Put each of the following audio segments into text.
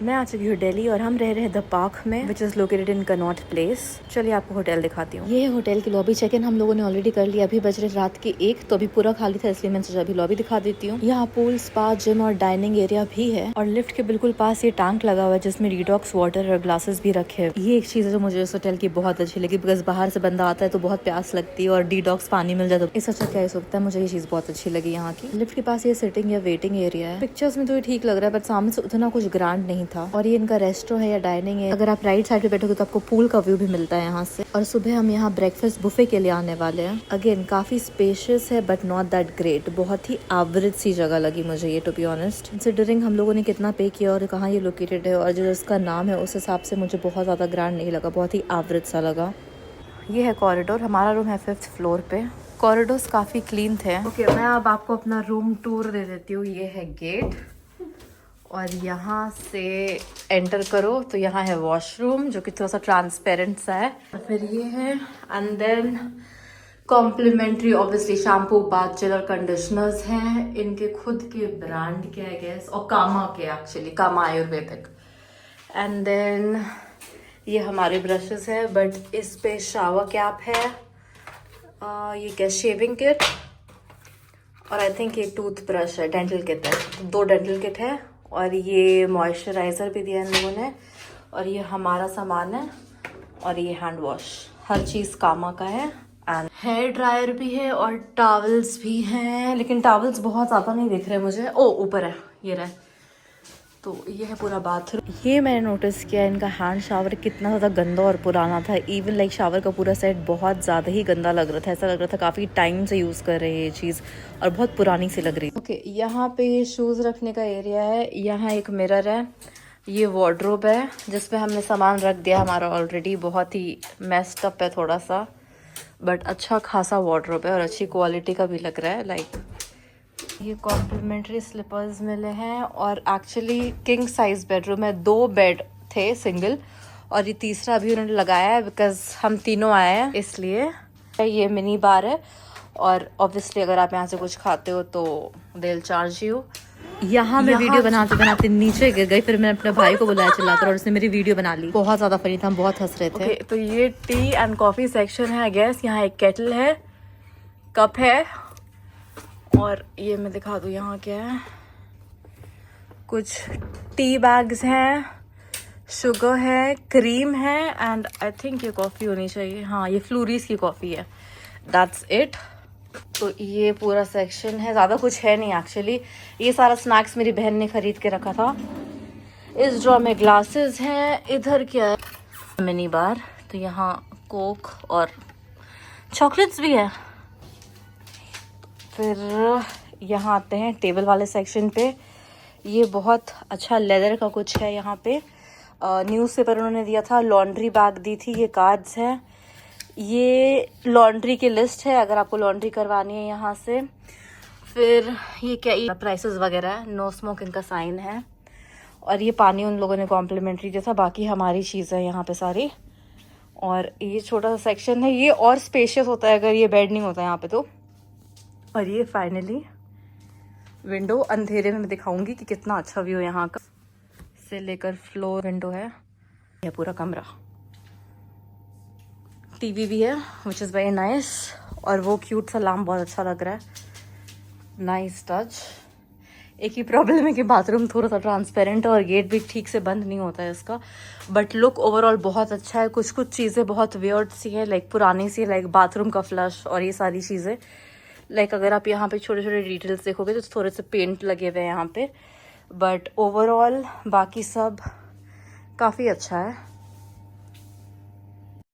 मैं आ चुकी हूँ दिल्ली और हम रह रहे हैं द पार्क में which is located in Connaught place. चलिए आपको होटल दिखाती हूँ। ये है होटल की लॉबी। चेक इन हम लोगों ने ऑलरेडी कर लिया। अभी बज रहे रात के 1, तो अभी पूरा खाली था, इसलिए मैं सोचा अभी लॉबी दिखा देती हूँ। यहाँ पूल, स्पा, जिम और डाइनिंग एरिया भी है और लिफ्ट के बिल्कुल पास ये टैंक लगा हुआ है जिसमें डिटॉक्स वाटर और ग्लासेस भी रखे हैं। ये एक चीज़ है जो मुझे इस होटल की बहुत अच्छी लगी, बिकॉज बाहर से बंदा आता है तो बहुत प्यास लगती है और डिटॉक्स पानी मिल जाता है। इस अच्छा क्या सकता है, मुझे ये चीज़ बहुत अच्छी लगी यहाँ की। लिफ्ट के पास ये सिटिंग या वेटिंग एरिया है। पिक्चर्स में तो ये ठीक लग रहा है बट सामने से उतना कुछ ग्रैंड नहीं था। और ये इनका रेस्टो है या डाइनिंग है। अगर आप राइट साइड पे बैठोगे तो आपको पूल का व्यू भी मिलता है यहाँ से। और सुबह हम यहाँ ब्रेकफास्ट बुफे के लिए आने वाले हैं। अगेन काफी स्पेशियस है बट नॉट दैट ग्रेट। बहुत ही एवरेज सी जगह लगी मुझे ये, टू बी ऑनेस्ट। कंसिडरिंग हम लोगों ने कितना पे किया और कहाँ ये लोकेटेड है और जो इसका नाम है उस हिसाब से मुझे बहुत ज्यादा ग्रैंड नहीं लगा, बहुत ही एवरेज सा लगा। ये है कॉरिडोर। हमारा रूम है 5th फ्लोर पे। कॉरिडोर्स काफी क्लीन थे। ओके, मैं अब आपको अपना रूम टूर दे देती हूँ। ये है गेट और यहाँ से एंटर करो तो यहाँ है वॉशरूम जो कि थोड़ा सा ट्रांसपेरेंट सा है। और फिर ये है and then complimentary obviously shampoo, bath gel और कंडीशनर्स हैं। इनके खुद के ब्रांड के आई गेस, और कामा के, actually Kama Ayurvedic. And then ये हमारे ब्रशेस है बट इस पे शावर कैप है। ये क्या, शेविंग किट और आई थिंक ये टूथ ब्रश है, डेंटल किट है, 2 डेंटल किट है। और ये मॉइस्चराइज़र भी दिया इन लोगों ने। और ये हमारा सामान है और ये हैंड वॉश, हर चीज़ कामा का है। एंड हेयर ड्रायर भी है और टॉवल्स भी हैं, लेकिन टॉवल्स बहुत ज़्यादा नहीं दिख रहे मुझे। ओ ऊपर है, ये रहे। तो ये है पूरा बाथरूम। ये मैंने नोटिस किया इनका हैंड शावर कितना ज़्यादा गंदा और पुराना था। इवन लाइक शावर का पूरा सेट बहुत ज़्यादा ही गंदा लग रहा था। ऐसा लग रहा था काफ़ी टाइम से यूज़ कर रहे हैं ये चीज़ और बहुत पुरानी सी लग रही थी। ओके, यहाँ पे ये शूज़ रखने का एरिया है। यहाँ एक मिरर है। ये वार्डरोब है जिसपे हमने सामान रख दिया हमारा ऑलरेडी। बहुत ही मेस्ड अप है थोड़ा सा बट अच्छा खासा वार्डरोब है और अच्छी क्वालिटी का भी लग रहा है। लाइक ये कॉम्प्लीमेंट्री स्लीपर्स मिले हैं और एक्चुअली किंग साइज बेडरूम है। 2 बेड थे सिंगल और ये तीसरा अभी उन्होंने लगाया है बिकॉज हम तीनों आए हैं इसलिए। ये मिनी बार है और ऑब्वियसली अगर आप यहाँ से कुछ खाते हो तो दे विल चार्ज यू। यहाँ मैं वीडियो बनाते बनाते नीचे गिर गई, फिर मैंने अपने भाई को बुलाया चिल्लाकर और उसने मेरी वीडियो बना ली। बहुत ज्यादा फनी था, हम बहुत हंस रहे थे। तो ये टी एंड कॉफी सेक्शन है आई गेस। यहाँ एक केटल है, कप है और ये मैं दिखा दूँ यहाँ क्या है। कुछ टी बैग्स हैं, शुगर है, क्रीम है एंड आई थिंक ये कॉफ़ी होनी चाहिए। हाँ, ये फ्लोरीज की कॉफ़ी है। That's it. तो ये पूरा सेक्शन है, ज़्यादा कुछ है नहीं एक्चुअली। ये सारा स्नैक्स मेरी बहन ने खरीद के रखा था। इस ड्रॉ में ग्लासेस हैं। इधर क्या है, मिनी बार। तो यहाँ कोक और चॉकलेट्स भी है। फिर यहाँ आते हैं टेबल वाले सेक्शन पे। ये बहुत अच्छा लेदर का कुछ है यहाँ पे। न्यूज़पेपर उन्होंने दिया था, लॉन्ड्री बैग दी थी, ये कार्ड्स हैं। ये लॉन्ड्री की लिस्ट है अगर आपको लॉन्ड्री करवानी है यहाँ से। फिर ये क्या, प्राइसेस वगैरह है। नो स्मोकिंग का साइन है। और ये पानी उन लोगों ने कॉम्प्लीमेंट्री दिया था। बाकी हमारी चीज़ है यहाँ पे सारी। और ये छोटा सा सेक्शन है, ये और स्पेशियस होता है अगर ये बेड नहीं होता यहाँ पे तो। और ये फाइनली विंडो, अंधेरे में मैं दिखाऊंगी कि कितना अच्छा व्यू यहाँ का से लेकर फ्लोर विंडो है। यह पूरा कमरा, टीवी भी है विच इज़ वेरी नाइस। और वो क्यूट सा लैम्प बहुत अच्छा लग रहा है, नाइस टच। एक ही प्रॉब्लम है कि बाथरूम थोड़ा सा ट्रांसपेरेंट है और गेट भी ठीक से बंद नहीं होता है इसका। बट लुक ओवरऑल बहुत अच्छा है। कुछ कुछ चीज़ें बहुत वियर्ड सी है, लाइक पुरानी सी, लाइक बाथरूम का फ्लश और ये सारी चीज़ें। लाइक अगर आप यहाँ पे छोटे छोटे डिटेल्स देखोगे तो थोड़े से पेंट लगे हुए हैं यहाँ पे। बट ओवरऑल बाकी सब काफ़ी अच्छा है।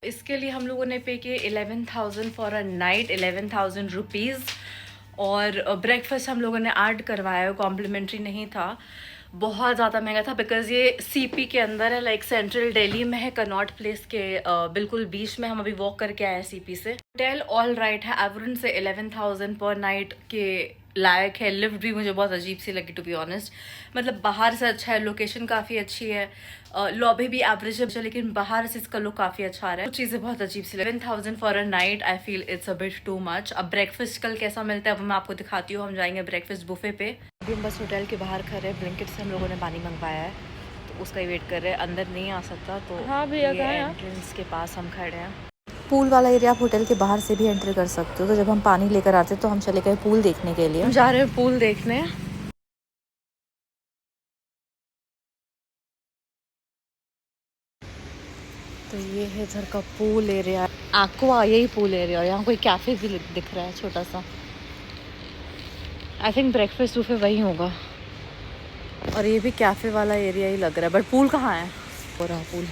इसके लिए हम लोगों ने पे किए 11,000 फॉर अ नाइट, 11,000 रुपीज़। और ब्रेकफास्ट हम लोगों ने ऐड करवाया, कॉम्प्लीमेंट्री नहीं था। बहुत ज़्यादा महंगा था बिकॉज ये सीपी के अंदर है, लाइक सेंट्रल दिल्ली में है, कनॉट प्लेस के बिल्कुल बीच में। हम अभी वॉक करके आए हैं सीपी से। होटल ऑल राइट है, एवरेज से 11,000 पर नाइट के लायक है। लिफ्ट भी मुझे बहुत अजीब सी लगी टू बी ऑनेस्ट। मतलब बाहर से अच्छा है, लोकेशन काफ़ी अच्छी है, लॉबी भी एवरेज है लेकिन बाहर से इसका लुक काफ़ी अच्छा आ रहा है। कुछ चीज़ें बहुत अजीब सी लगी। 11,000 for a night, I feel it's a bit too much. अब ब्रेकफास्ट कल कैसा मिलता है वो मैं आपको दिखाती हूँ। हम जाएंगे ब्रेकफास्ट बुफे पे। अभी हम बस होटल के बाहर खड़े हैं। ब्लिंकिट से हम लोगों ने पानी मंगवाया है तो उसका ही वेट कर रहे हैं, अंदर नहीं आ सकता तो हाँ भैया, ये कहाँ हैं आप? एंट्रेंस के पास हम खड़े हैं। पूल वाला एरिया आप होटल के बाहर से भी एंटर कर सकते हो। तो जब हम पानी लेकर आते तो हम चले गए पूल देखने के लिए। हम जा रहे हैं पूल देखने। तो ये है इधर का पूल एरिया, एक्वा यही पूल एरिया। और यहाँ कोई कैफे भी दिख रहा है छोटा सा। आई थिंक ब्रेकफास्ट बुफे वही होगा। और ये भी कैफे वाला एरिया ही लग रहा है, बट पूल कहाँ है? पूरा पूल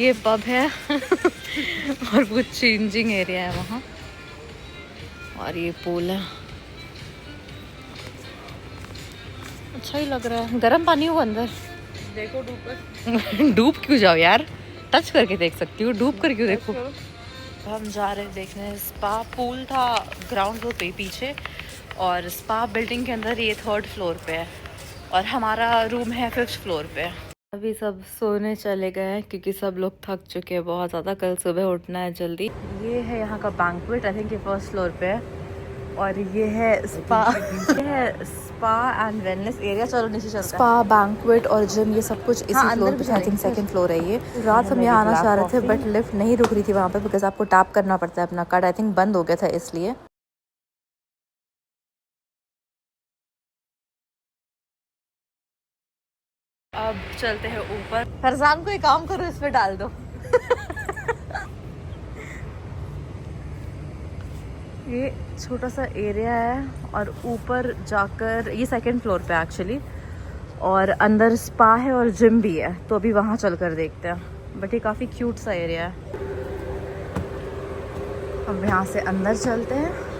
ये पब है और कुछ चेंजिंग एरिया है वहाँ। और ये पूल है, अच्छा ही लग रहा है। गर्म पानी हो अंदर, देखो डूब कर। डूब क्यों जाओ यार, टच करके देख सकती हूँ, डूब कर क्यों देखो। हम जा रहे हैं देखने स्पा। पूल था ग्राउंड फ्लोर पे पीछे, और स्पा बिल्डिंग के अंदर ये 3rd फ्लोर पे है, और हमारा रूम है 5th फ्लोर पे। अभी सब सोने चले गए हैं क्योंकि सब लोग थक चुके हैं बहुत ज़्यादा। कल सुबह उठना है जल्दी। ये है यहाँ का बैंक्वेट, आई थिंक ये 1st फ्लोर पे है। और ये है स्पा ये है स्पा एंड वेलनेस एरिया। चलो नीचे चलते हैं। स्पा, बैंक्वेट और जिम ये सब कुछ इसी फ्लोर पे। आई थिंक 2nd फ्लोर है ये। रात हम यहाँ आना चाह रहे थे बट लिफ्ट नहीं रुक रही थी वहाँ पे, बिकॉज आपको टैप करना पड़ता है अपना कार्ड। आई थिंक बंद हो गया था इसलिए। अब चलते हैं ऊपर। फरजान को एक काम करो, इस पे डाल दो ये छोटा सा एरिया है, और ऊपर जाकर ये 2nd फ्लोर पे एक्चुअली, और अंदर स्पा है और जिम भी है। तो अभी वहाँ चलकर देखते हैं। बट ये काफ़ी क्यूट सा एरिया है। अब यहाँ से अंदर चलते हैं।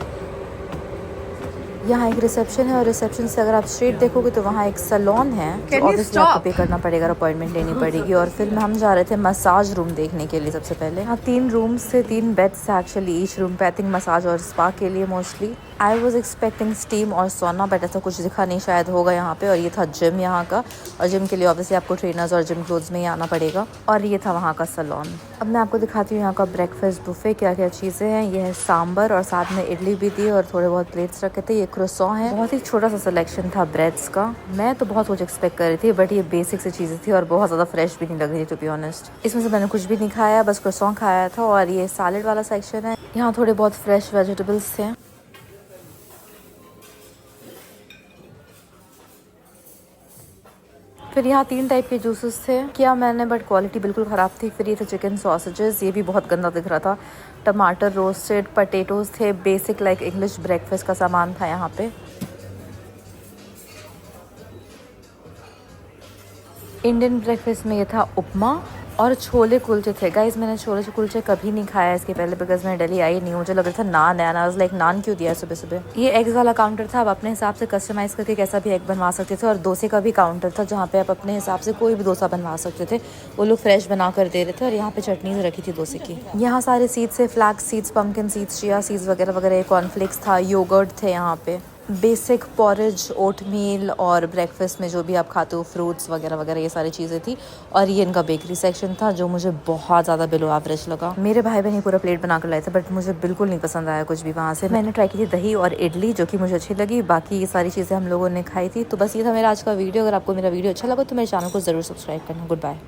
यहाँ एक रिसेप्शन है, और रिसेप्शन से अगर आप स्ट्रेट देखोगे तो वहाँ एक सैलून है, जो ऑब्वियसली आपको पे करना पड़ेगा, अपॉइंटमेंट लेनी पड़ेगी। और फिर हम जा रहे थे मसाज रूम देखने के लिए। सबसे पहले यहाँ 3 रूम्स थे, 3 बेड्स एक्चुअली ईच रूम पे। आई थिंक मसाज और स्पा के लिए mostly. I was expecting steam और सोना, बट ऐसा कुछ दिखा नहीं, शायद होगा यहाँ पे। और ये था जिम यहाँ का, और जिम के लिए ऑब्वियसली आपको ट्रेनर्स और जिम क्लोथ्स में ही आना पड़ेगा। और ये था वहाँ का सैलून। अब मैं आपको दिखाती हूँ यहाँ का ब्रेकफास्ट बुफे, क्या क्या चीज़ें हैं। ये है सांबर, और साथ में इडली भी थी, और थोड़े बहुत प्लेट्स रखे थे। ये क्रोसॉन है, बहुत ही छोटा सा सिलेक्शन था ब्रेड्स का। मैं तो बहुत कुछ एक्सपेक्ट कर रही थी, बट ये बेसिक सी चीज़ें थी और बहुत ज़्यादा फ्रेश भी नहीं लग रही थी टू बी ऑनेस्ट। इसमें से मैंने कुछ भी नहीं खाया, बस क्रोसॉन खाया था। और ये सैलेड वाला सेक्शन है, यहाँ थोड़े बहुत फ्रेश वेजिटेबल्स थे। फिर यहाँ 3 टाइप के जूसेस थे, किया मैंने, बट क्वालिटी बिल्कुल ख़राब थी। फिर ये थे चिकन सॉसेजेस, ये भी बहुत गंदा दिख रहा था। टमाटर रोस्टेड, पटेटोज थे, बेसिक लाइक इंग्लिश ब्रेकफास्ट का सामान था यहाँ पे। इंडियन ब्रेकफास्ट में ये था उपमा और छोले कुलचे थे। गाइज मैंने छोले कुलचे कभी नहीं खाया इसके पहले, बिकॉज मैं दिल्ली आई नहीं। मुझे लग रहा था नान है, वाज लाइक नान क्यों दिया है सुबह सुबह। ये एग्स वाला काउंटर था, आप अपने हिसाब से कस्टमाइज करके कैसा भी एग बनवा सकते थे। और डोसे का भी काउंटर था, जहाँ पे आप अपने हिसाब से कोई भी डोसा बनवा सकते थे। वो लोग फ्रेश बना कर दे रहे थे। और यहाँ पे चटनी रखी थी डोसे की। यहाँ सारे सीड्स थे, flax seeds, pumpkin seeds, chia seeds वगैरह वगैरह। कॉर्नफ्लेक्स था, योगर्ट थे यहाँ पे, बेसिक पॉरेज, ओटमील, और ब्रेकफास्ट में जो भी आप खाते हो फ्रूट्स वगैरह वगैरह, ये सारी चीज़ें थी। और ये इनका बेकरी सेक्शन था, जो मुझे बहुत ज़्यादा बिलो एवरेज लगा। मेरे भाई बहन पूरा प्लेट बना कर लाए थे, बट मुझे बिल्कुल नहीं पसंद आया कुछ भी वहाँ से। मैंने ट्राई की थी दही और इडली, जो कि मुझे अच्छी लगी। बाकी ये सारी चीज़ें हम लोगों ने खाई थी। तो बस ये था मेरा आज का वीडियो। अगर आपको मेरा वीडियो अच्छा लगा तो मेरे चैनल को ज़रूर सब्सक्राइब करना। Good bye.